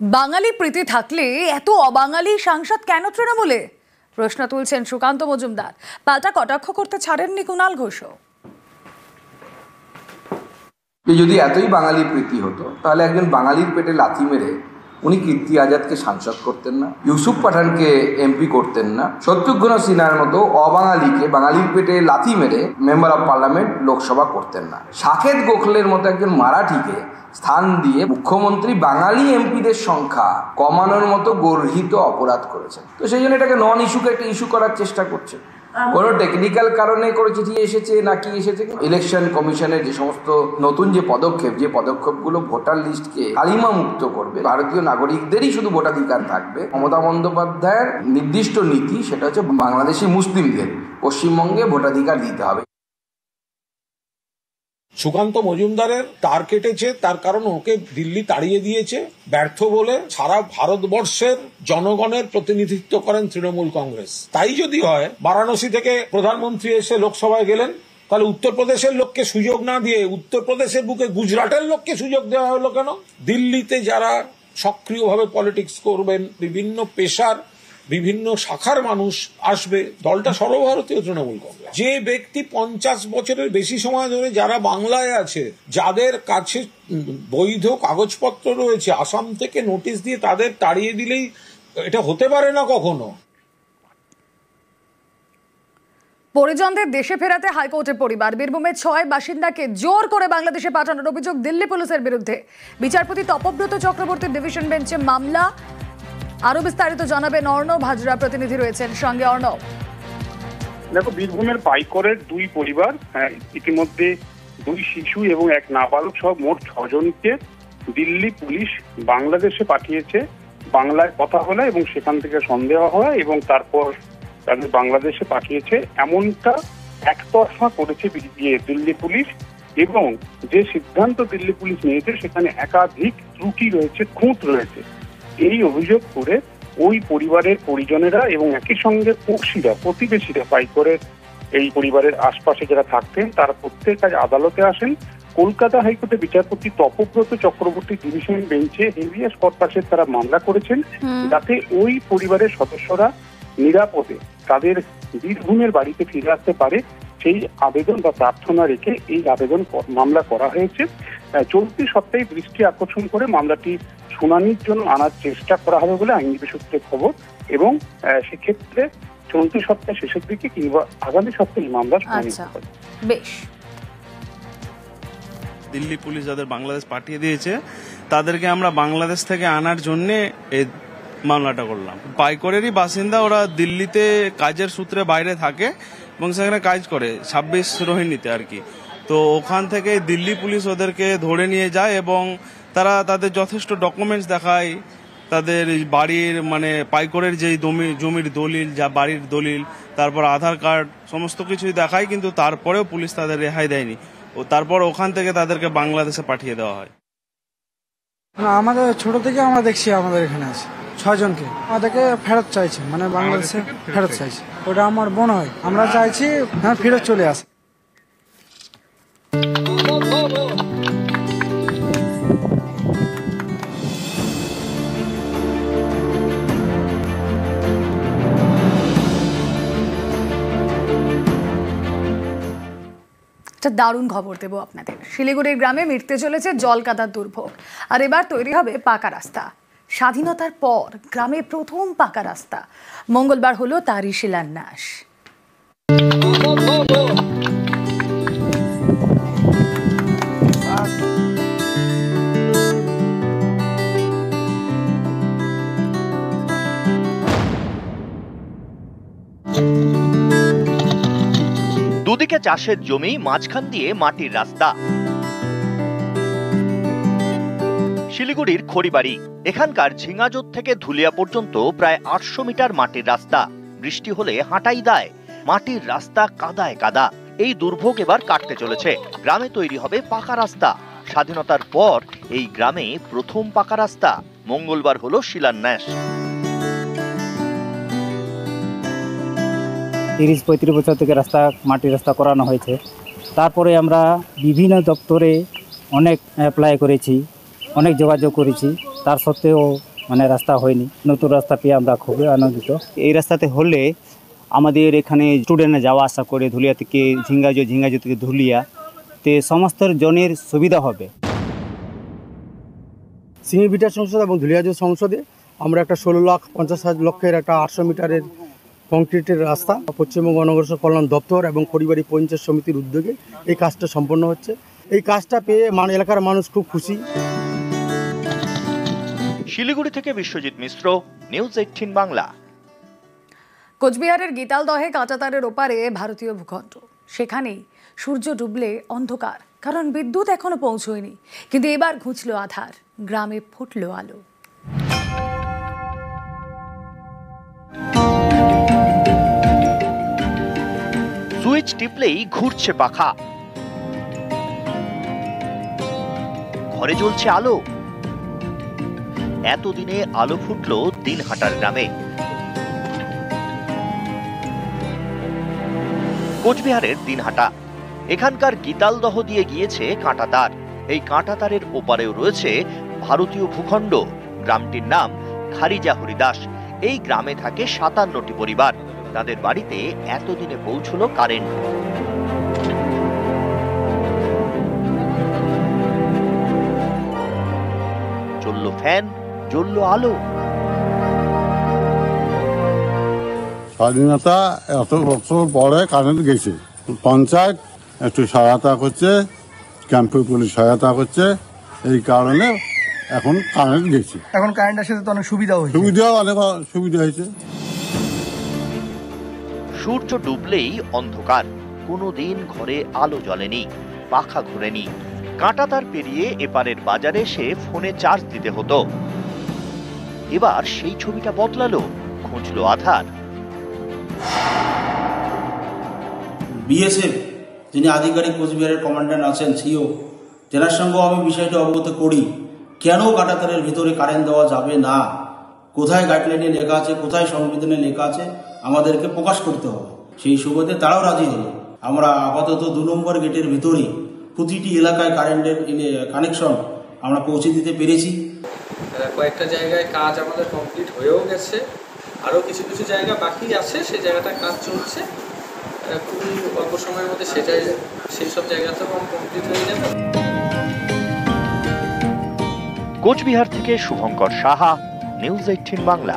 বাঙালি প্রীতি থাকলে এত অবাঙালি সাংসদ কেন তৃণমূলে? প্রশ্ন তুলছেন সুকান্ত মজুমদার। পাল্টা কটাক্ষ করতে ছাড়েননি কুণাল ঘোষও। যদি এতই বাঙালি প্রীতি হতো তাহলে একজন বাঙালির পেটে লাথি মেরে উনি কীর্তি আজাদকে সাংসদ করতেন না, ইউসুফ পাঠানকে এমপি করতেন না, শত্রুঘ্ন সিনহার মতো অবাঙালিকে বাঙালির পেটে লাথি মেরে মেম্বার অফ পার্লামেন্ট লোকসভা করতেন না, সাকেত গোখলের মতো একজন মারাঠিকে স্থান দিয়ে মুখ্যমন্ত্রী বাঙালি এমপিদের সংখ্যা কমানোর মতো গর্হিত অপরাধ করেছেন। তো সেই জন্য এটাকে নন ইস্যুকে একটা ইস্যু করার চেষ্টা করছে। কোনো টেকনিক্যাল কারণে করে চিঠি এসেছে নাকি এসেছে, ইলেকশন কমিশনের যে সমস্ত নতুন যে পদক্ষেপগুলো ভোটার লিস্টকে কালিমা মুক্ত করবে, ভারতীয় নাগরিকদেরই শুধু ভোটাধিকার থাকবে। মমতা বন্দ্যোপাধ্যায়ের নির্দিষ্ট নীতি সেটা হচ্ছে বাংলাদেশি মুসলিমদের পশ্চিমবঙ্গে ভোটাধিকার দিতে হবে। সুকান্ত মজুমদারের তার কেটেছে, তার কারণ ওকে দিল্লি তাড়িয়ে দিয়েছে ব্যর্থ বলে। সারা ভারতবর্ষের জনগণের প্রতিনিধিত্ব করেন তৃণমূল কংগ্রেস। তাই যদি হয়, বারাণসী থেকে প্রধানমন্ত্রী এসে লোকসভায় গেলেন, তাহলে উত্তরপ্রদেশের লোককে সুযোগ না দিয়ে উত্তরপ্রদেশের বুকে গুজরাটের লোককে সুযোগ দেওয়া হলো কেন? দিল্লিতে যারা সক্রিয়ভাবে পলিটিক্স করবেন, বিভিন্ন পেশার বিভিন্ন শাখার মানুষ আসবে, দলটা সর্বভারতীয় তৃণমূল কংগ্রেস। যে ব্যক্তি 50 বছরের বেশি সময় ধরে যারা বাংলায় আছে, যাদের কাছে বৈধ কাগজপত্র রয়েছে, আসাম থেকে নোটিশ দিয়ে তাদের তাড়িয়ে দিলেই এটা হতে পারে না কখনো। পরিজনদের দেশে ফেরাতে হাইকোর্টের পরিবার। বীরভূমের 6 বাসিন্দাকে জোর করে বাংলাদেশে পাঠানোর অভিযোগ দিল্লি পুলিশের বিরুদ্ধে। বিচারপতি তপব্রত চক্রবর্তীর ডিভিশন বেঞ্চে মামলা। আরো বিস্তারিত জানাবেন অর্ণব হাজরা, প্রতিনিধি রয়েছেন সঙ্গে। অর্ণব, দেখো, বীরভূমের পাইকরের 2 পরিবার, ইতিমধ্যে 2 শিশু এবং 1 নাবালক সহ মোট 6 জনকে দিল্লি পুলিশ বাংলাদেশে পাঠিয়েছে বাংলায় কথা বলা এবং সেখান থেকে সন্দেহ হওয়া, এবং তারপর তাদের বাংলাদেশে পাঠিয়েছে এমনটা একতরফা করেছে দিল্লি পুলিশ। এবং যে সিদ্ধান্ত দিল্লি পুলিশ নিয়েছে সেখানে একাধিক ত্রুটি রয়েছে, খুঁত রয়েছে। এই অভিযোগ করে ওই পরিবারের পরিজনেরা এবং একই সঙ্গে প্রতিবেশীরা পাইকরের এই পরিবারের আশপাশে যারা থাকতেন তারা প্রত্যেক আজ আদালতে আসেন। কলকাতা হাইকোর্টের বিচারপতি তপব্রত চক্রবর্তী ডিভিশন বেঞ্চে হেভিয়াস কর্পাসের তারা মামলা করেছেন, যাতে ওই পরিবারের সদস্যরা নিরাপদে তাদের বীরভূমের বাড়িতে ফিরে আসতে পারে সেই আবেদন বা প্রার্থনা রেখে এই মামলা করা হয়েছে। চলতি সপ্তাহে দৃষ্টি আকর্ষণ করে মামলাটি শুনানির জন্য আনার চেষ্টা করা হবে বলে আইনজীবী সূত্রে খবর, এবং সেক্ষেত্রে চলতি সপ্তাহে শেষের দিকে কিংবা আগামী সপ্তাহে মামলা শুনানি হবে। বেশ, দিল্লি পুলিশ যাদের বাংলাদেশ পাঠিয়ে দিয়েছে তাদেরকে আমরা বাংলাদেশ থেকে আনার জন্য এই মামলাটা করলাম। পাইকরেরই বাসিন্দা, ওরা দিল্লিতে কাজের সূত্রে বাইরে থাকে এবং সেখানে কাজ করে 26 রোহিণীতে আর কি। তো ওখান থেকে দিল্লি পুলিশ ওদেরকে ধরে নিয়ে যায় এবং তারা তাদের যথেষ্ট ডকুমেন্টস দেখায়, তাদের বাড়ির পাইকরের যেই জমির দলিল, যা বাড়ির দলিল, তারপর আধার কার্ড, সমস্ত কিছুই দেখায়, কিন্তু তারপরেও পুলিশ তাদের রেহাই দেয়নি। ও তারপর ওখান থেকে তাদেরকে বাংলাদেশে পাঠিয়ে দেওয়া হয়। আমাদের ছোট থেকে আমরা দেখছি আমাদের এখানে আছে 6 জনকে, আমাদেরকে ফেরত চাইছে, বাংলাদেশে ফেরত চাইছে। ওটা আমার বোন হয়, আমরা চাইছি ফেরত চলে আসে। দারুণ খবর দেব আপনাদের। শিলিগুড়ির গ্রামে মিটতে চলেছে জল কাদার দুর্ভোগ, আর এবার তৈরি হবে পাকা রাস্তা। স্বাধীনতার পর গ্রামে প্রথম পাকা রাস্তা। মঙ্গলবার হলো তারই শিলান্যাস। দুদিকে চাষের জমি, মাঝখান দিয়ে মাটির রাস্তা। শিলিগুড়ির খড়িবাড়ি, এখানকার ঝিঙাজোত থেকে ধুলিয়া পর্যন্ত প্রায় 800 মিটার মাটির রাস্তা। বৃষ্টি হলে হাঁটাই দায়, মাটির রাস্তা কাদায় কাদা। এই দুর্ভোগ এবার কাটতে চলেছে, গ্রামে তৈরি হবে পাকা রাস্তা। স্বাধীনতার পর এই গ্রামে প্রথম পাকা রাস্তা। মঙ্গলবার হলো শিলান্যাস। 30-35 বছর থেকে মাটির রাস্তা করানো হয়েছে। তারপরে আমরা বিভিন্ন দপ্তরে অনেক অ্যাপ্লাই করেছি, অনেক যোগাযোগ করেছি, তার সত্ত্বেও মানে রাস্তা হয়নি। নতুন রাস্তা পেয়ে আমরা খুবই আনন্দিত। এই রাস্তাতে হলে আমাদের এখানে স্টুডেন্টরা যাওয়া আসা করে ধুলিয়া থেকে ঝিঙ্গাজো থেকে ধুলিয়া তে সমস্ত জনের সুবিধা হবে। সিঙ্গিভিটা সংসদ এবং ধুলিয়াজো সংসদে আমরা একটা 16,50,00,000 একটা 800 মিটারের কংক্রিটের রাস্তা পশ্চিমবঙ্গ গণপরিষদ কল্যাণ দপ্তর এবং খড়িবাড়ি পঞ্চায়েত সমিতির উদ্যোগে এই কাজটা সম্পন্ন হচ্ছে। এই কাজটা পেয়ে এলাকার মানুষ খুব খুশি। শিলিগুড়ি থেকে বিশ্বজিৎ মিশ্র, নিউজ 18 বাংলা। কোচবিহারের গীতালদহে কাঁটাতারের ওপারে ভারতীয় ভূখণ্ড, সেখানেই সূর্য ডুবলে অন্ধকার, কারণ বিদ্যুৎ এখনো পৌঁছয়নি। কিন্তু এবার ঘুচল আধার, গ্রামে ফুটল আলো। সুইচ টিপলেই ঘুরছে পাখা, ঘরে জ্বলছে আলো। এতদিনে আলো ফুটলো দিনহাটার গ্রামে। কোচবিহারের দিনহাটা, এখানকার গীতালদহ দিয়ে গিয়েছে কাঁটাতার। এই কাঁটাতারের ওপারেও রয়েছে ভারতীয় ভূখণ্ড। গ্রামটির নাম খারিজা হরিদাস। এই গ্রামে থাকে 57টি পরিবার। তাদের বাড়িতে এতদিনে পৌঁছলো কারেন্ট। চললো ফ্যান, জ্বললো আলো। স্বাধীনতা এত বছর পরে কারেন্ট গেছে। পঞ্চায়েত একটু সহায়তা করছে, ক্যাম্পে পুলিশ সহায়তা করছে, এই কারণে এখন কারেন্ট গেছে। এখন কারেন্ট আসলে তো অনেক সুবিধা হয়েছে। অনেক সুবিধা হয়েছে। সূর্য ডুবলেই অন্ধকার, কোনোদিন ঘরে আলো জ্বলেনি, পাখা ঘুরেনি। কাঁটাতার পেরিয়ে এপারের বাজারে এসে ফোনে চার্জ দিতে হতো। এবার সেই ছবিটা বদলালো, খুঁজলো আধার। বিএসএফ যিনি আধিকারিক কোচবিহারের কমান্ড্যান্ট আছেন সিও, তেনার সঙ্গেও আমি বিষয়টি অবগত করি। কেন কাঁটাতারের ভিতরে কারেন্ট দেওয়া যাবে না, কোথায় গাইডলাইনে লেখা আছে, কোথায় সংবিধানে লেখা আছে, আমাদেরকে প্রকাশ করতে হবে। সেই সুবাদে তারাও রাজি হলো। আমরা আপাতত 2 নম্বর গেটের ভিতরে প্রতিটি এলাকায় কারেন্টের কানেকশন আমরা পৌঁছে দিতে পেরেছি। কয়েকটা জায়গায় কাজ আমাদের কমপ্লিট হয়েও গেছে, আরও কিছু কিছু জায়গা বাকি আছে, সেই জায়গাটা কাজ চলছে। খুবই অল্প সময়ের মধ্যে সেই সব জায়গাতেও কমপ্লিট হয়ে যাবে। কোচবিহার থেকে শুভঙ্কর সাহা, নিউজ 18 বাংলা।